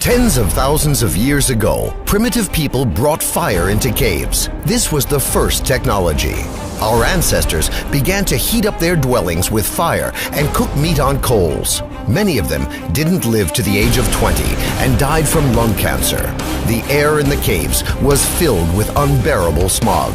Tens of thousands of years ago, primitive people brought fire into caves. This was the first technology. Our ancestors began to heat up their dwellings with fire and cook meat on coals. Many of them didn't live to the age of 20 and died from lung cancer. The air in the caves was filled with unbearable smog.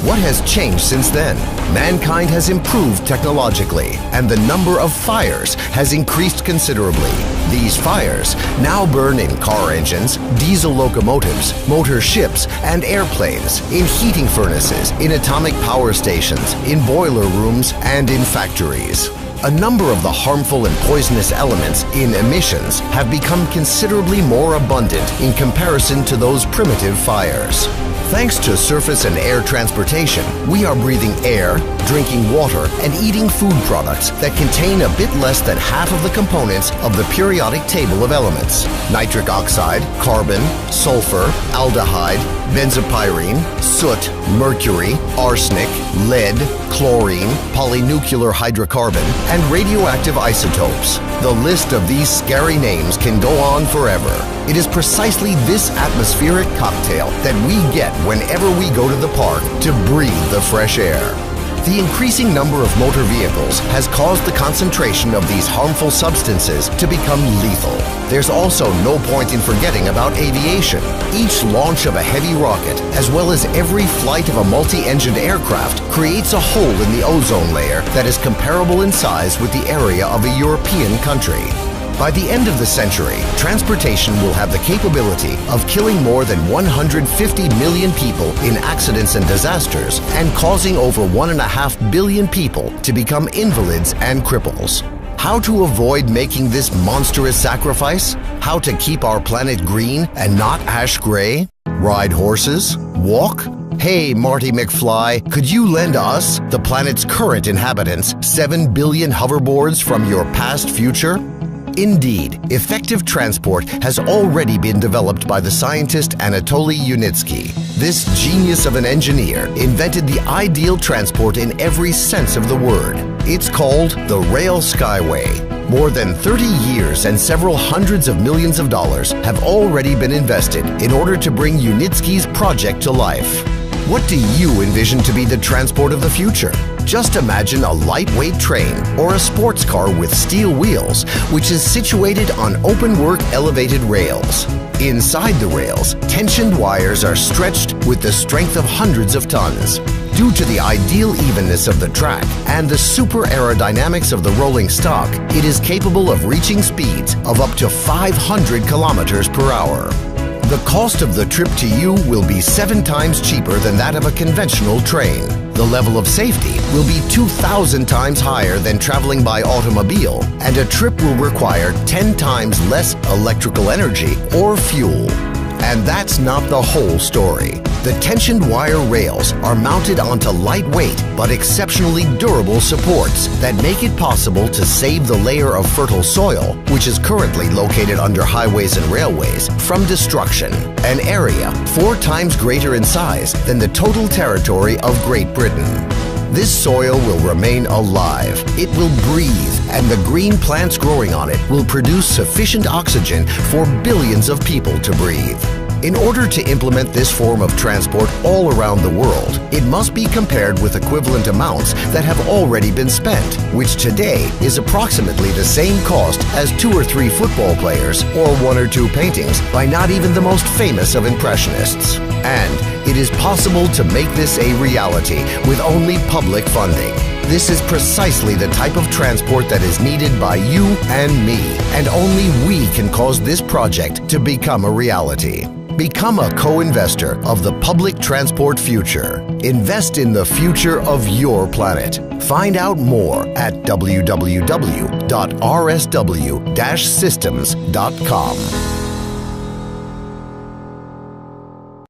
What has changed since then? Mankind has improved technologically, and the number of fires has increased considerably. These fires now burn in car engines, diesel locomotives, motor ships, and airplanes, in heating furnaces, in atomic power stations, in boiler rooms, and in factories. A number of the harmful and poisonous elements in emissions have become considerably more abundant in comparison to those primitive fires. Thanks to surface and air transportation, we are breathing air, drinking water, and eating food products that contain a bit less than half of the components of the periodic table of elements: nitric oxide, carbon, sulfur, aldehyde, benzopyrene, soot, mercury, arsenic, lead, chlorine, polynuclear hydrocarbon, and radioactive isotopes. The list of these scary names can go on forever. It is precisely this atmospheric cocktail that we get whenever we go to the park to breathe the fresh air. The increasing number of motor vehicles has caused the concentration of these harmful substances to become lethal. There's also no point in forgetting about aviation. Each launch of a heavy rocket, as well as every flight of a multi-engined aircraft, creates a hole in the ozone layer that is comparable in size with the area of a European country. By the end of the century, transportation will have the capability of killing more than 150 million people in accidents and disasters and causing over 1.5 billion people to become invalids and cripples. How to avoid making this monstrous sacrifice? How to keep our planet green and not ash gray? Ride horses? Walk? Hey, Marty McFly, could you lend us, the planet's current inhabitants, 7 billion hoverboards from your past future? Indeed, effective transport has already been developed by the scientist Anatoly Yunitsky. This genius of an engineer invented the ideal transport in every sense of the word. It's called the Rail Skyway. More than 30 years and several hundreds of millions of dollars have already been invested in order to bring Yunitsky's project to life. What do you envision to be the transport of the future? Just imagine a lightweight train or a sports car with steel wheels, which is situated on open-work elevated rails. Inside the rails, tensioned wires are stretched with the strength of hundreds of tons. Due to the ideal evenness of the track and the super aerodynamics of the rolling stock, it is capable of reaching speeds of up to 500 kilometers per hour. The cost of the trip to you will be 7 times cheaper than that of a conventional train. The level of safety will be 2,000 times higher than traveling by automobile, and a trip will require 10 times less electrical energy or fuel. And that's not the whole story. The tensioned wire rails are mounted onto lightweight but exceptionally durable supports that make it possible to save the layer of fertile soil, which is currently located under highways and railways, from destruction, an area 4 times greater in size than the total territory of Great Britain. This soil will remain alive, it will breathe, and the green plants growing on it will produce sufficient oxygen for billions of people to breathe. In order to implement this form of transport all around the world, it must be compared with equivalent amounts that have already been spent, which today is approximately the same cost as 2 or 3 football players or 1 or 2 paintings by not even the most famous of impressionists. And it is possible to make this a reality with only public funding. This is precisely the type of transport that is needed by you and me, and only we can cause this project to become a reality. Become a co-investor of the public transport future. Invest in the future of your planet. Find out more at www.rsw-systems.com.